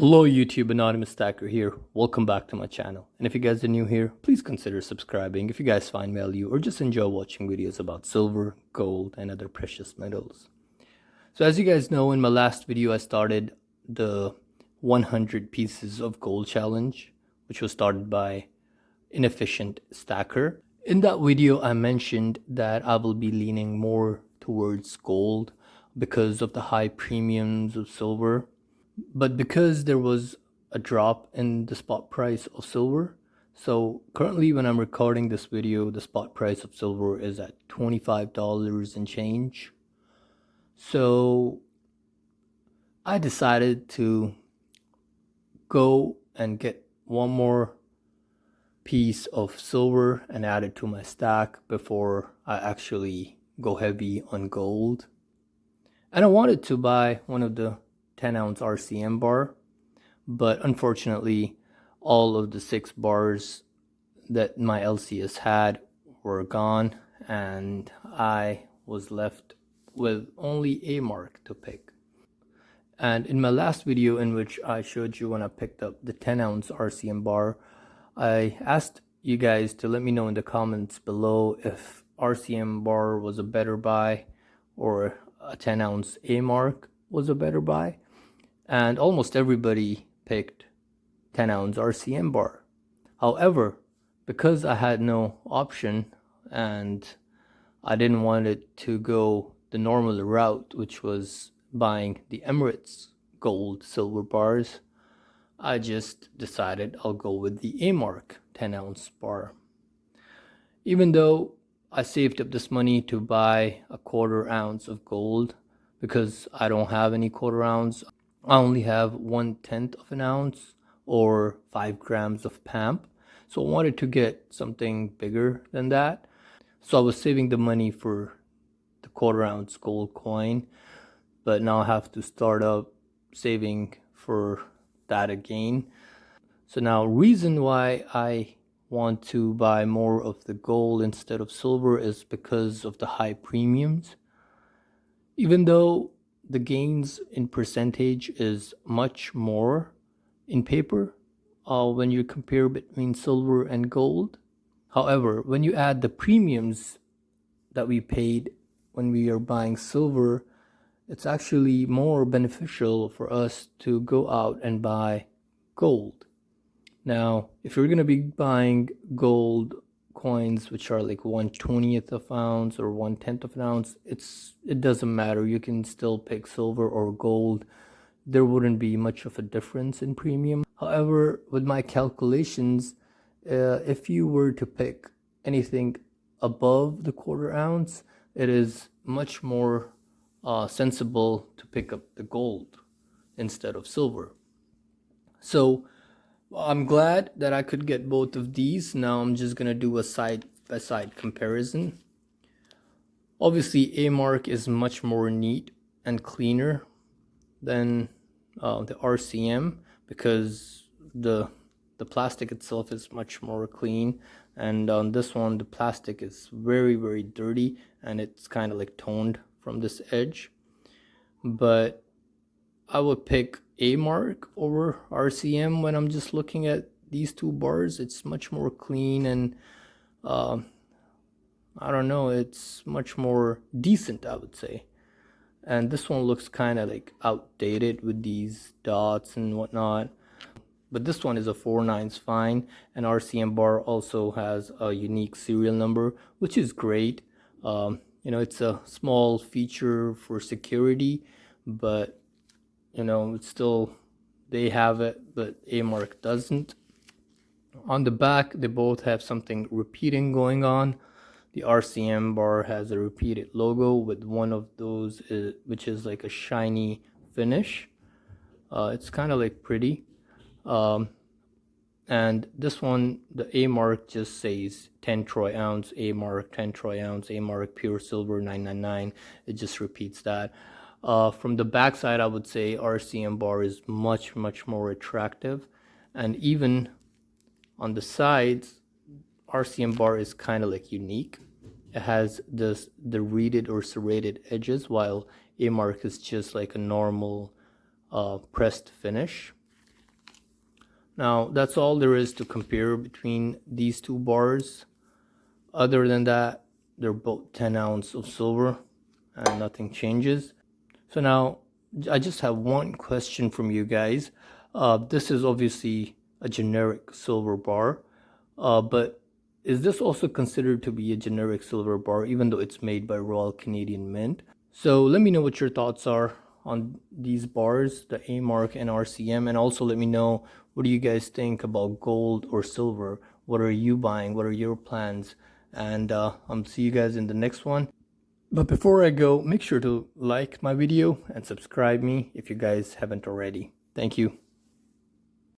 Hello YouTube, Anonymous Stacker here. Welcome back to my channel. And if you guys are new here, please consider subscribing if you guys find value or just enjoy watching videos about silver, gold, and other precious metals. So as you guys know, in my last video I started the 100 pieces of gold challenge, which was started by Inefficient Stacker. In that video I mentioned that I will be leaning more towards gold because of the high premiums of silver. But because there was a drop in the spot price of silver, so currently when I'm recording this video, the spot price of silver is at $25 and change. So I decided to go and get one more piece of silver and add it to my stack before I actually go heavy on gold. And I wanted to buy one of the 10oz RCM bar, but unfortunately all of the 6 bars that my LCS had were gone and I was left with only a mark to pick. And in my last video, in which I showed you when I picked up the 10oz RCM bar, I asked you guys to let me know in the comments below if RCM bar was a better buy or a 10oz A mark was a better buy. And almost everybody picked 10oz RCM bar. However, because I had no option and I didn't want it to go the normal route, which was buying the Emirates gold silver bars, I just decided I'll go with the A mark 10oz bar. Even though I saved up this money to buy a 1/4 ounce of gold, because I don't have any 1/4 ounce, I only have 1/10 of an ounce or 5 grams of PAMP. So I wanted to get something bigger than that. So I was saving the money for the 1/4 ounce gold coin, but now I have to start up saving for that again. So now reason why I want to buy more of the gold instead of silver is because of the high premiums. Even though the gains in percentage is much more in paper when you compare between silver and gold. However, when you add the premiums that we paid when we are buying silver, it's actually more beneficial for us to go out and buy gold. Now, if you're going to be buying gold coins which are like 1/20th of an ounce or 1/10 of an ounce, it doesn't matter. You can still pick silver or gold. There wouldn't be much of a difference in premium. However, with my calculations, if you were to pick anything above the 1/4 ounce, it is much more sensible to pick up the gold instead of silver. So I'm glad that I could get both of these. Now I'm just gonna do a side-by-side comparison. Obviously, A mark is much more neat and cleaner than the RCM, because the plastic itself is much more clean, and on this one the plastic is very dirty and it's kind of like toned from this edge. But I would pick A mark over RCM when I'm just looking at these 2 bars. It's much more clean and I don't know, it's much more decent, I would say. And this one looks kind of like outdated with these dots and whatnot, but this one is a 4/9 fine, and RCM bar also has a unique serial number, which is great. You know, it's a small feature for security, but you know, it's still, they have it, but A mark doesn't. On the back, they both have something repeating going on. The RCM bar has a repeated logo with one of those which is like a shiny finish. It's kind of like pretty. And this one, the A mark, just says 10 troy ounce A mark, 10 troy ounce A mark, pure silver 999. It just repeats that. From the back side, I would say RCM bar is much more attractive, and even on the sides, RCM bar is kind of like unique. It has the reeded or serrated edges, while A mark is just like a normal pressed finish. Now that's all there is to compare between these two bars. Other than that, they're both 10 ounce of silver and nothing changes. So now I just have one question from you guys. This is obviously a generic silver bar, but is this also considered to be a generic silver bar even though it's made by Royal Canadian Mint? So let me know what your thoughts are on these bars, the A Mark and RCM, and also let me know, what do you guys think about gold or silver? What are you buying? What are your plans? And I'll see you guys in the next one. But before I go, make sure to like my video and subscribe me if you guys haven't already. Thank you.